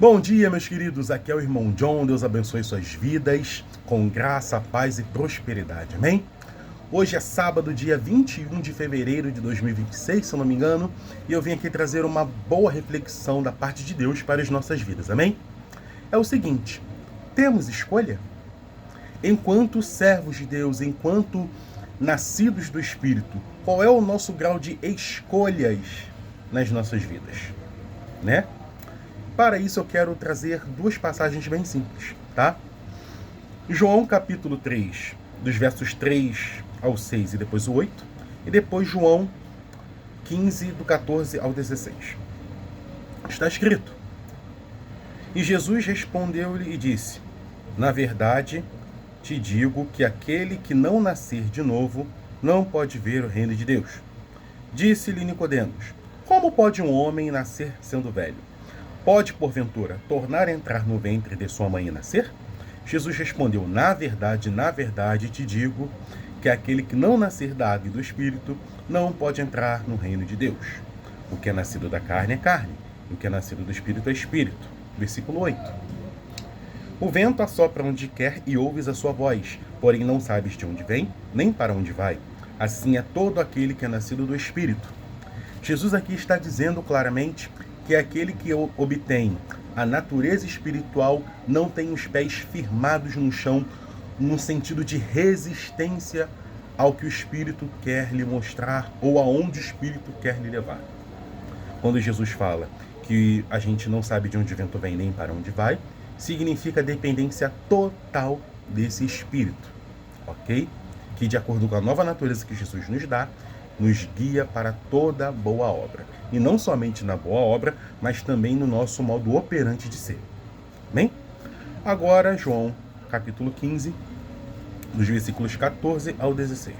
Bom dia, meus queridos. Aqui é o irmão John. Deus abençoe suas vidas com graça, paz e prosperidade. Amém? Hoje é sábado, dia 21 de fevereiro de 2026, se eu não me engano, e eu vim aqui trazer uma boa reflexão da parte de Deus para as nossas vidas. Amém? É o seguinte: temos escolha? Enquanto servos de Deus, enquanto nascidos do Espírito, qual é o nosso grau de escolhas nas nossas vidas? Né? Para isso eu quero trazer duas passagens bem simples, tá? João capítulo 3, dos versos 3 ao 6 e depois o 8, e depois João 15, do 14 ao 16. Está escrito: E Jesus respondeu-lhe e disse: Na verdade, te digo que aquele que não nascer de novo não pode ver o reino de Deus. Disse-lhe Nicodemos: Como pode um homem nascer sendo velho? Pode, porventura, tornar a entrar no ventre de sua mãe e nascer? Jesus respondeu: Na verdade, te digo que aquele que não nascer da água e do Espírito não pode entrar no reino de Deus. O que é nascido da carne é carne, e o que é nascido do Espírito é Espírito. Versículo 8. O vento assopra onde quer e ouves a sua voz, porém não sabes de onde vem, nem para onde vai. Assim é todo aquele que é nascido do Espírito. Jesus aqui está dizendo claramente que aquele que obtém a natureza espiritual não tem os pés firmados no chão, no sentido de resistência ao que o Espírito quer lhe mostrar ou aonde o Espírito quer lhe levar. Quando Jesus fala que a gente não sabe de onde o vento vem nem para onde vai, significa dependência total desse Espírito, ok? Que, de acordo com a nova natureza que Jesus nos dá, nos guia para toda boa obra. E não somente na boa obra, mas também no nosso modo operante de ser. Amém? Agora, João, capítulo 15, dos versículos 14 ao 16.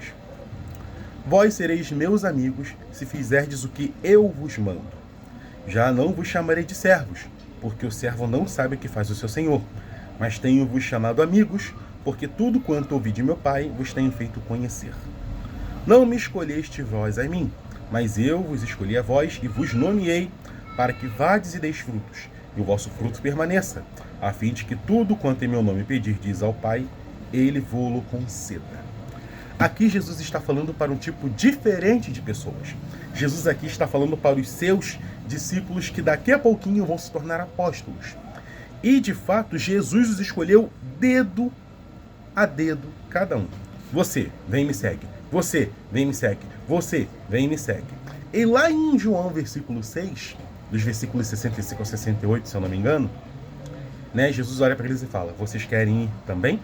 Vós sereis meus amigos, se fizerdes o que eu vos mando. Já não vos chamarei de servos, porque o servo não sabe o que faz o seu senhor. Mas tenho-vos chamado amigos, porque tudo quanto ouvi de meu Pai vos tenho feito conhecer. Não me escolheste vós a mim, mas eu vos escolhi a vós e vos nomeei, para que vades e deis frutos, e o vosso fruto permaneça, a fim de que tudo quanto em meu nome pedirdes ao Pai, ele vô-lo conceda. Aqui Jesus está falando para um tipo diferente de pessoas. Jesus aqui está falando para os seus discípulos que daqui a pouquinho vão se tornar apóstolos. E, de fato, Jesus os escolheu dedo a dedo cada um. Você, vem e me segue. Você, vem e me segue. Você, vem e me segue. E lá em João, versículo 6, dos versículos 65 ao 68, se eu não me engano, né, Jesus olha para eles e fala: Vocês querem ir também?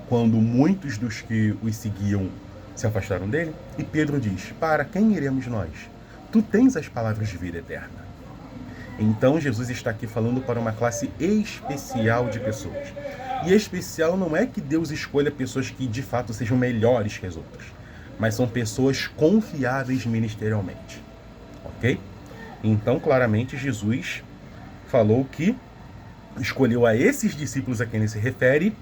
Quando muitos dos que os seguiam se afastaram dele. E Pedro diz: Para quem iremos nós? Tu tens as palavras de vida eterna. Então Jesus está aqui falando para uma classe especial de pessoas. E especial não é que Deus escolha pessoas que de fato sejam melhores que as outras, mas são pessoas confiáveis ministerialmente. Ok? Então, claramente, Jesus falou que escolheu a esses discípulos a quem ele se refere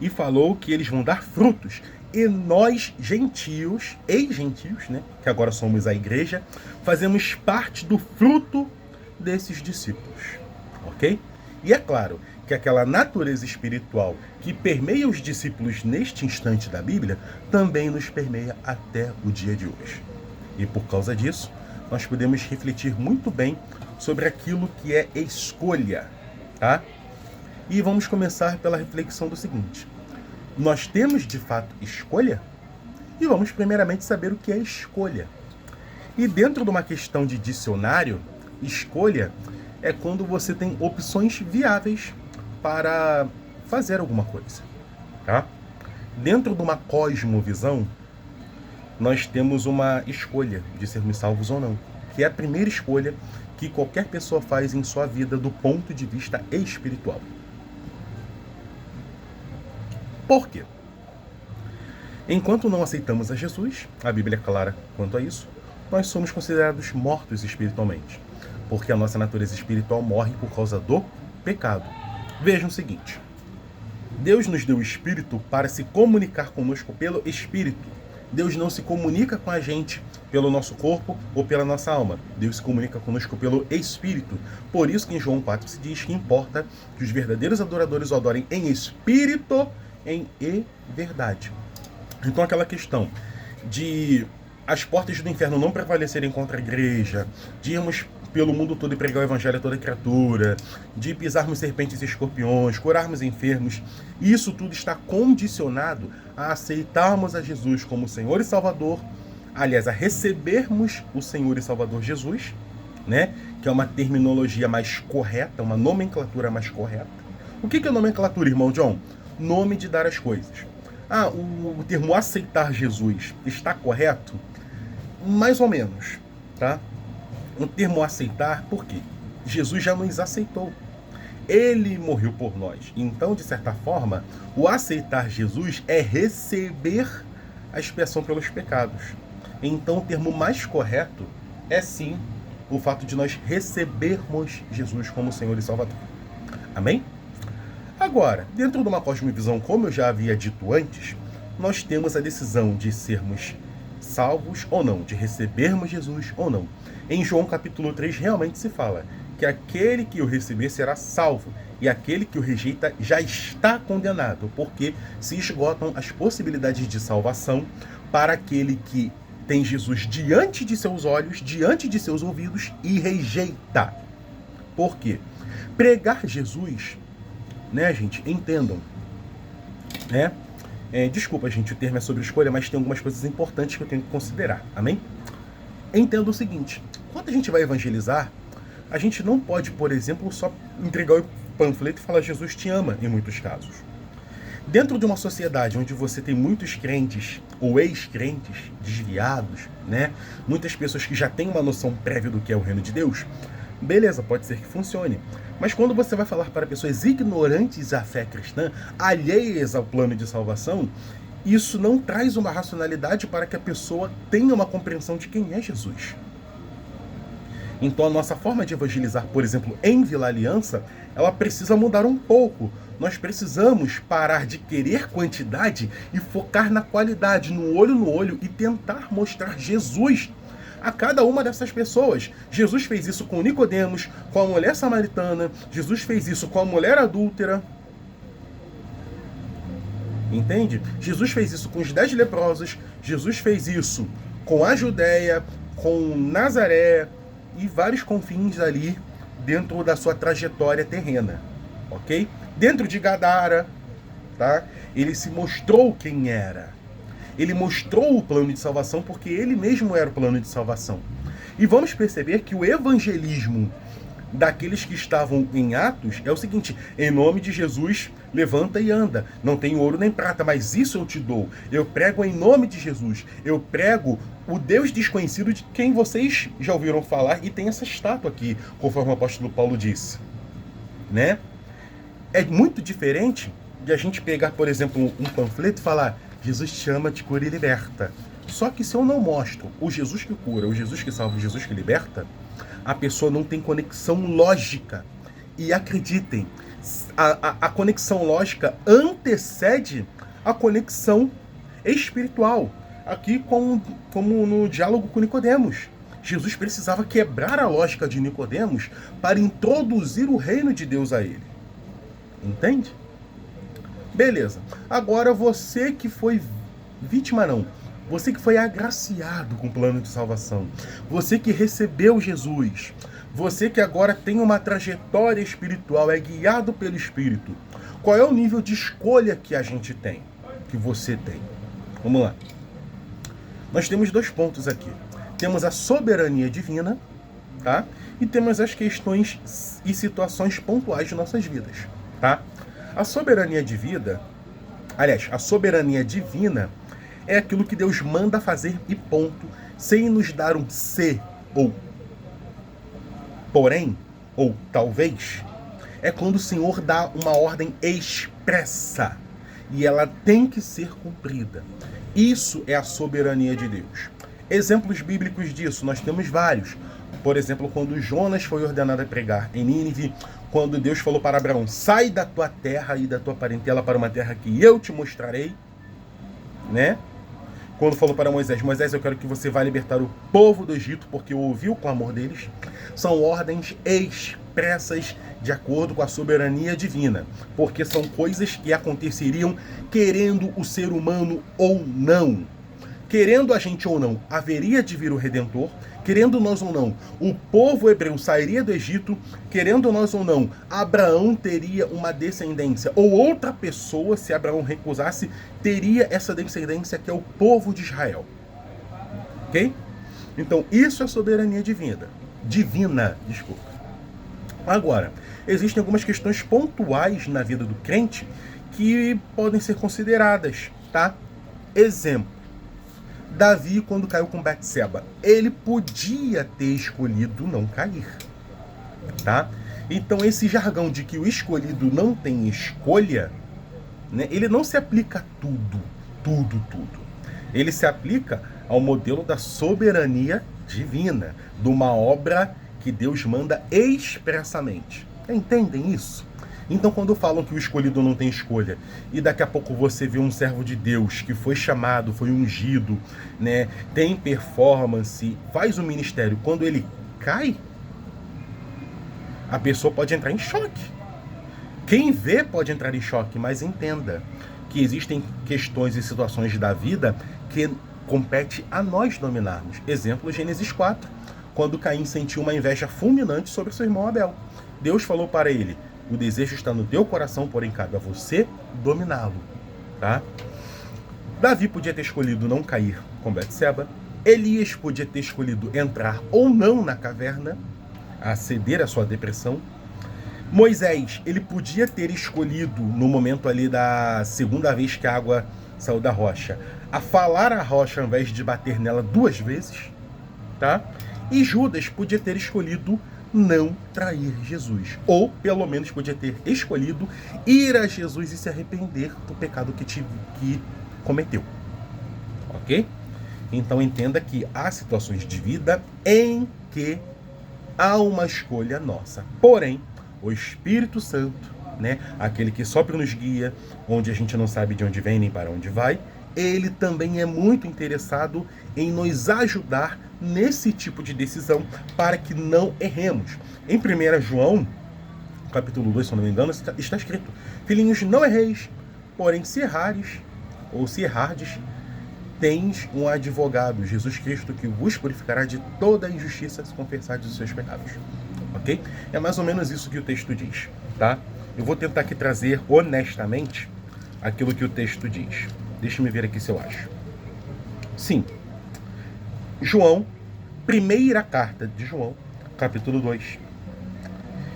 e falou que eles vão dar frutos. E nós, gentios, ex-gentios, né, que agora somos a igreja, fazemos parte do fruto desses discípulos. Ok? E é claro que aquela natureza espiritual que permeia os discípulos neste instante da Bíblia também nos permeia até o dia de hoje. E por causa disso, nós podemos refletir muito bem sobre aquilo que é escolha, tá? E vamos começar pela reflexão do seguinte: nós temos de fato escolha? E vamos primeiramente saber o que é escolha. E dentro de uma questão de dicionário, escolha é quando você tem opções viáveis para fazer alguma coisa, tá? Dentro de uma cosmovisão, nós temos uma escolha de sermos salvos ou não, que é a primeira escolha que qualquer pessoa faz em sua vida do ponto de vista espiritual. Por quê? Enquanto não aceitamos a Jesus, a Bíblia é clara quanto a isso, nós somos considerados mortos espiritualmente, porque a nossa natureza espiritual morre por causa do pecado. Vejam o seguinte: Deus nos deu o Espírito para se comunicar conosco pelo Espírito. Deus não se comunica com a gente pelo nosso corpo ou pela nossa alma. Deus se comunica conosco pelo Espírito. Por isso que em João 4 se diz que importa que os verdadeiros adoradores o adorem em espírito e verdade. Então aquela questão de as portas do inferno não prevalecerem contra a igreja, de irmos pelo mundo todo e pregar o evangelho a toda criatura, de pisarmos serpentes e escorpiões, curarmos enfermos, isso tudo está condicionado a aceitarmos a Jesus como Senhor e Salvador, aliás, a recebermos o Senhor e Salvador Jesus, né? Que é uma terminologia mais correta, uma nomenclatura mais correta. O que é nomenclatura, irmão John? Nome de dar as coisas. O termo aceitar Jesus está correto? Mais ou menos, tá? O termo aceitar, por quê? Jesus já nos aceitou. Ele morreu por nós. Então, de certa forma, o aceitar Jesus é receber a expiação pelos pecados. Então, o termo mais correto é sim o fato de nós recebermos Jesus como Senhor e Salvador. Amém? Agora, dentro de uma cosmovisão, como eu já havia dito antes, nós temos a decisão de sermos salvos ou não, de recebermos Jesus ou não. Em João capítulo 3 realmente se fala que aquele que o receber será salvo e aquele que o rejeita já está condenado, porque se esgotam as possibilidades de salvação para aquele que tem Jesus diante de seus olhos, diante de seus ouvidos e rejeita. Por quê? Pregar Jesus, né, gente? Entendam, né? Desculpa, gente, o termo é sobre escolha, mas tem algumas coisas importantes que eu tenho que considerar, amém? Entenda o seguinte, quando a gente vai evangelizar, a gente não pode, por exemplo, só entregar o panfleto e falar Jesus te ama, em muitos casos. Dentro de uma sociedade onde você tem muitos crentes ou ex-crentes desviados, né? Muitas pessoas que já têm uma noção prévia do que é o reino de Deus, beleza, pode ser que funcione. Mas quando você vai falar para pessoas ignorantes à fé cristã, alheias ao plano de salvação, isso não traz uma racionalidade para que a pessoa tenha uma compreensão de quem é Jesus. Então a nossa forma de evangelizar, por exemplo, em Vila Aliança, ela precisa mudar um pouco. Nós precisamos parar de querer quantidade e focar na qualidade, no olho e tentar mostrar Jesus a cada uma dessas pessoas. Jesus fez isso com Nicodemos, com a mulher samaritana, Jesus fez isso com a mulher adúltera. Entende? Jesus fez isso com os 10 leprosos, Jesus fez isso com a Judéia, com Nazaré e vários confins ali dentro da sua trajetória terrena, ok? Dentro de Gadara, tá? Ele se mostrou quem era. Ele mostrou o plano de salvação porque ele mesmo era o plano de salvação. E vamos perceber que o evangelismo daqueles que estavam em Atos é o seguinte: em nome de Jesus, levanta e anda. Não tenho ouro nem prata, mas isso eu te dou. Eu prego em nome de Jesus. Eu prego o Deus desconhecido de quem vocês já ouviram falar e tem essa estátua aqui, conforme o apóstolo Paulo disse, né? É muito diferente de a gente pegar, por exemplo, um panfleto e falar Jesus te ama, te cura e liberta. Só que se eu não mostro o Jesus que cura, o Jesus que salva, o Jesus que liberta, a pessoa não tem conexão lógica. E acreditem, a conexão lógica antecede a conexão espiritual. Aqui como no diálogo com Nicodemos. Jesus precisava quebrar a lógica de Nicodemos para introduzir o reino de Deus a ele. Entende? Beleza. Agora você que foi vítima, não. Você que foi agraciado com o plano de salvação. Você que recebeu Jesus. Você que agora tem uma trajetória espiritual, é guiado pelo Espírito. Qual é o nível de escolha que a gente tem? Que você tem? Vamos lá. Nós temos 2 pontos aqui. Temos a soberania divina, tá? E temos as questões e situações pontuais de nossas vidas, tá? A soberania divina é aquilo que Deus manda fazer e ponto, sem nos dar um se ou porém ou talvez. É quando o Senhor dá uma ordem expressa e ela tem que ser cumprida. Isso é a soberania de Deus. Exemplos bíblicos disso nós temos vários. Por exemplo, quando Jonas foi ordenado a pregar em Nínive, quando Deus falou para Abraão, sai da tua terra e da tua parentela para uma terra que eu te mostrarei, né? quando falou para Moisés: Moisés, eu quero que você vá libertar o povo do Egito, porque eu ouvi o clamor deles. São ordens expressas de acordo com a soberania divina, porque são coisas que aconteceriam querendo o ser humano ou não. Querendo a gente ou não, haveria de vir o Redentor. Querendo nós ou não, o povo hebreu sairia do Egito. Querendo nós ou não, Abraão teria uma descendência. Ou outra pessoa, se Abraão recusasse, teria essa descendência, que é o povo de Israel. Ok? Então, isso é soberania divina. Desculpa. Agora, existem algumas questões pontuais na vida do crente que podem ser consideradas, tá? Exemplo. Davi, quando caiu com Betseba, ele podia ter escolhido não cair, tá? Então, esse jargão de que o escolhido não tem escolha, né, ele não se aplica a tudo. Ele se aplica ao modelo da soberania divina, de uma obra que Deus manda expressamente. Entendem isso? Então, quando falam que o escolhido não tem escolha, e daqui a pouco você vê um servo de Deus que foi chamado, foi ungido, né, tem performance, faz o ministério, quando ele cai, a pessoa pode entrar em choque. Quem vê pode entrar em choque, mas entenda que existem questões e situações da vida que compete a nós dominarmos. Exemplo, Gênesis 4, quando Caim sentiu uma inveja fulminante sobre seu irmão Abel. Deus falou para ele: o desejo está no teu coração, porém cabe a você dominá-lo, tá? Davi podia ter escolhido não cair com Betseba. Elias podia ter escolhido entrar ou não na caverna, a ceder à sua depressão. Moisés, ele podia ter escolhido, no momento ali da segunda vez que a água saiu da rocha, a falar à rocha ao invés de bater nela 2 vezes, tá? E Judas podia ter escolhido não trair Jesus. Ou, pelo menos, podia ter escolhido ir a Jesus e se arrepender do pecado que cometeu. Ok? Então, entenda que há situações de vida em que há uma escolha nossa. Porém, o Espírito Santo, né, aquele que sempre nos guia, onde a gente não sabe de onde vem nem para onde vai, ele também é muito interessado em nos ajudar nesse tipo de decisão para que não erremos. Em 1 João, capítulo 2, se eu não me engano, está escrito: filhinhos, não erreis, porém se errares, ou se errardes, tens um advogado, Jesus Cristo, que vos purificará de toda a injustiça se confessardes os seus pecados. Ok? É mais ou menos isso que o texto diz, tá? Eu vou tentar aqui trazer honestamente aquilo que o texto diz. Deixa eu ver aqui se eu acho. Sim. João, primeira carta de João, capítulo 2.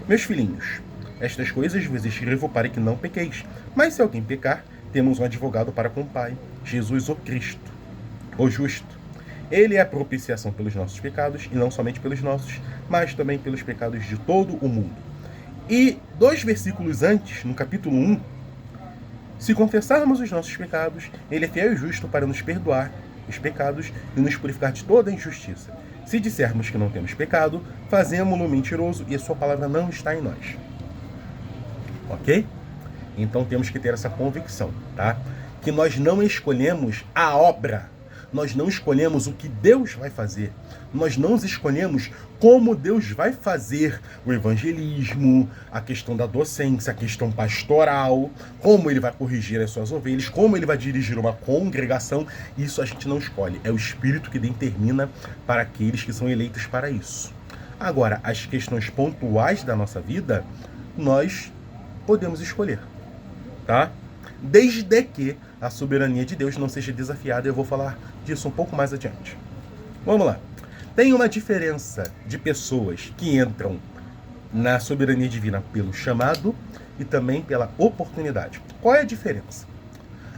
Meus filhinhos, estas coisas vos escrevo para que não pequeis. Mas se alguém pecar, temos um advogado para com o Pai, Jesus o Cristo, o justo. Ele é a propiciação pelos nossos pecados, e não somente pelos nossos, mas também pelos pecados de todo o mundo. E 2 versículos antes, no capítulo 1, se confessarmos os nossos pecados, ele é fiel e justo para nos perdoar os pecados e nos purificar de toda a injustiça. Se dissermos que não temos pecado, fazemo-lo mentiroso e a sua palavra não está em nós. Ok? Então temos que ter essa convicção, tá? Que nós não escolhemos a obra. Nós não escolhemos o que Deus vai fazer. Nós não escolhemos como Deus vai fazer o evangelismo, a questão da docência, a questão pastoral, como ele vai corrigir as suas ovelhas, como ele vai dirigir uma congregação. Isso a gente não escolhe. É o Espírito que determina para aqueles que são eleitos para isso. Agora, as questões pontuais da nossa vida, nós podemos escolher, tá? Desde que a soberania de Deus não seja desafiada. Eu vou falar disso um pouco mais adiante. Vamos lá. Tem uma diferença de pessoas que entram na soberania divina pelo chamado e também pela oportunidade. Qual é a diferença?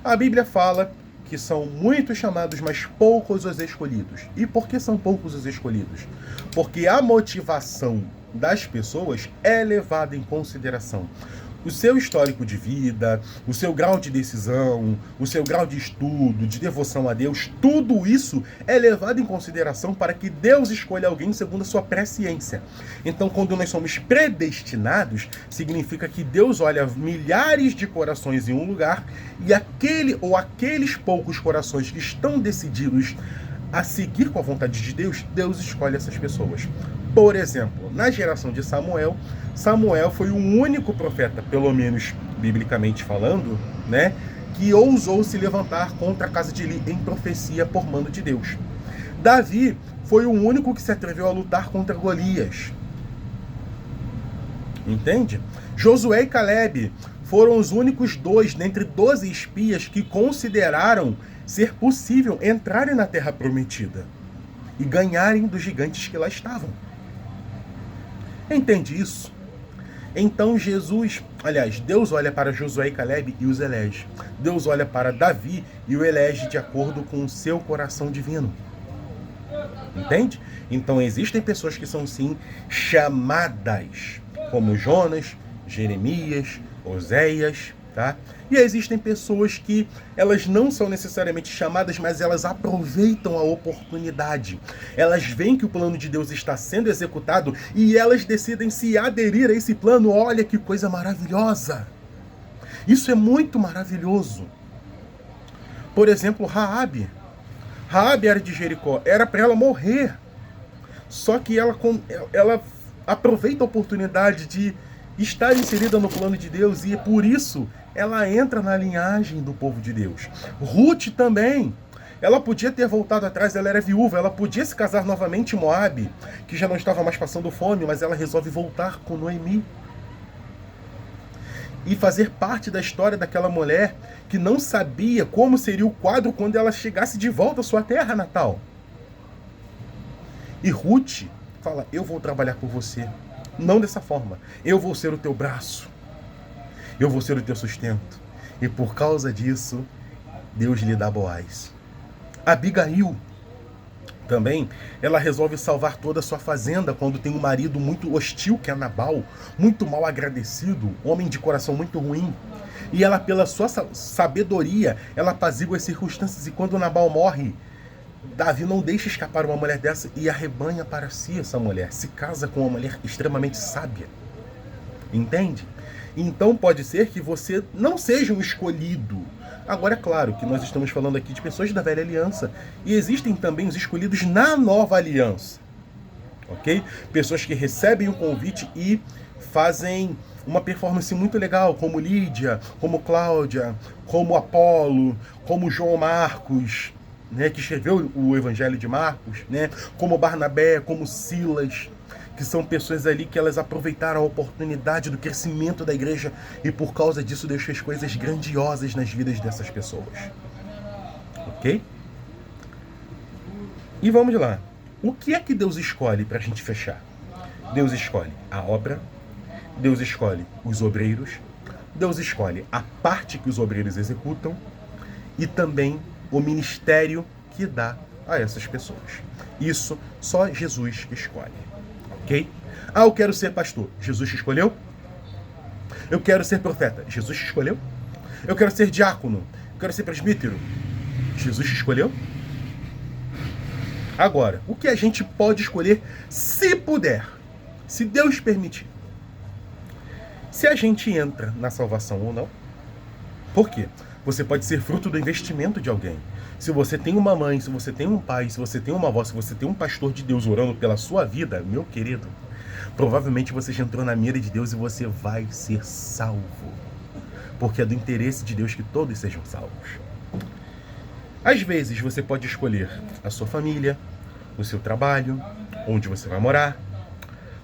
A Bíblia fala que são muitos chamados, mas poucos os escolhidos. E por que são poucos os escolhidos? Porque a motivação das pessoas é levada em consideração. o seu histórico de vida, o seu grau de decisão, o seu grau de estudo, de devoção a Deus, tudo isso é levado em consideração para que Deus escolha alguém segundo a sua presciência. Então, quando nós somos predestinados, significa que Deus olha milhares de corações em um lugar e aquele ou aqueles poucos corações que estão decididos a seguir com a vontade de Deus, Deus escolhe essas pessoas. Por exemplo, na geração de Samuel, Samuel foi o único profeta, pelo menos biblicamente falando, né, que ousou se levantar contra a casa de Eli em profecia por mando de Deus. Davi foi o único que se atreveu a lutar contra Golias. Entende? Josué e Caleb foram os únicos dois dentre 12 espias que consideraram ser possível entrarem na Terra Prometida e ganharem dos gigantes que lá estavam. Entende isso? Então Deus olha para Josué e Caleb e os elege. Deus olha para Davi e o elege de acordo com o seu coração divino. Entende? Então existem pessoas que são sim chamadas, como Jonas, Jeremias, Oséias, tá? E existem pessoas que elas não são necessariamente chamadas, mas elas aproveitam a oportunidade. Elas veem que o plano de Deus está sendo executado e elas decidem se aderir a esse plano. Olha que coisa maravilhosa! Isso é muito maravilhoso. Por exemplo, Raabe. Raabe era de Jericó, era para ela morrer. Só que ela aproveita a oportunidade de estar inserida no plano de Deus e por isso ela entra na linhagem do povo de Deus. Ruth também. Ela podia ter voltado atrás, ela era viúva, ela podia se casar novamente em Moabe, que já não estava mais passando fome, mas ela resolve voltar com Noemi. E fazer parte da história daquela mulher que não sabia como seria o quadro quando ela chegasse de volta à sua terra natal. E Ruth fala, eu vou trabalhar por você. Não dessa forma. Eu vou ser o teu braço. Eu vou ser o teu sustento. E por causa disso, Deus lhe dá Boaz. Abigail também, ela resolve salvar toda a sua fazenda quando tem um marido muito hostil, que é Nabal, muito mal agradecido, homem de coração muito ruim. E ela, pela sua sabedoria, ela apazigua as circunstâncias. E quando Nabal morre, Davi não deixa escapar uma mulher dessa e arrebanha para si essa mulher. Se casa com uma mulher extremamente sábia. Entende? Então pode ser que você não seja um escolhido. Agora é claro que nós estamos falando aqui de pessoas da velha aliança. E existem também os escolhidos na nova aliança. Ok? Pessoas que recebem o convite e fazem uma performance muito legal, como Lídia, como Cláudia, como Apolo, como João Marcos, né, que escreveu o Evangelho de Marcos, né, como Barnabé, como Silas, que são pessoas ali que elas aproveitaram a oportunidade do crescimento da igreja e por causa disso Deus fez coisas grandiosas nas vidas dessas pessoas. Ok? E vamos lá. O que é que Deus escolhe para a gente fechar? Deus escolhe a obra, Deus escolhe os obreiros, Deus escolhe a parte que os obreiros executam e também o ministério que dá a essas pessoas. Isso só Jesus escolhe. Ok? Ah, eu quero ser pastor. Jesus te escolheu? Eu quero ser profeta. Jesus te escolheu? Eu quero ser diácono. Eu quero ser presbítero. Jesus te escolheu? Agora, o que a gente pode escolher se puder? Se Deus permitir. Se a gente entra na salvação ou não. Por quê? Você pode ser fruto do investimento de alguém. Se você tem uma mãe, se você tem um pai, se você tem uma avó, se você tem um pastor de Deus orando pela sua vida, meu querido, provavelmente você já entrou na mira de Deus e você vai ser salvo. Porque é do interesse de Deus que todos sejam salvos. Às vezes você pode escolher a sua família, o seu trabalho, onde você vai morar,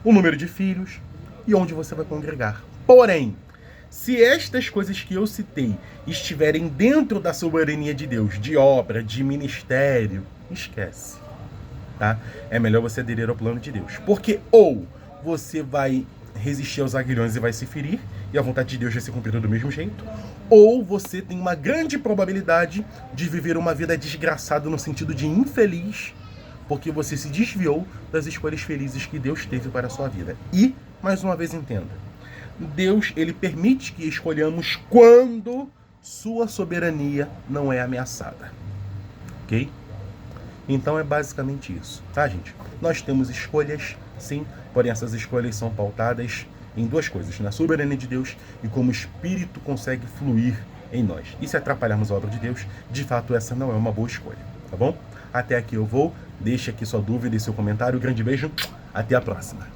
o número de filhos e onde você vai congregar. Porém, se estas coisas que eu citei estiverem dentro da soberania de Deus, de obra, de ministério, esquece, tá? É melhor você aderir ao plano de Deus. Porque ou você vai resistir aos aguilhões e vai se ferir, e a vontade de Deus vai ser cumprida do mesmo jeito, ou você tem uma grande probabilidade de viver uma vida desgraçada no sentido de infeliz, porque você se desviou das escolhas felizes que Deus teve para a sua vida. E, mais uma vez, entenda, Deus, ele permite que escolhamos quando sua soberania não é ameaçada. Ok? Então é basicamente isso, tá, gente? Nós temos escolhas, sim, porém essas escolhas são pautadas em duas coisas: na soberania de Deus e como o Espírito consegue fluir em nós. E se atrapalharmos a obra de Deus, de fato essa não é uma boa escolha, tá bom? Até aqui eu vou, deixe aqui sua dúvida e seu comentário. Um grande beijo, até a próxima.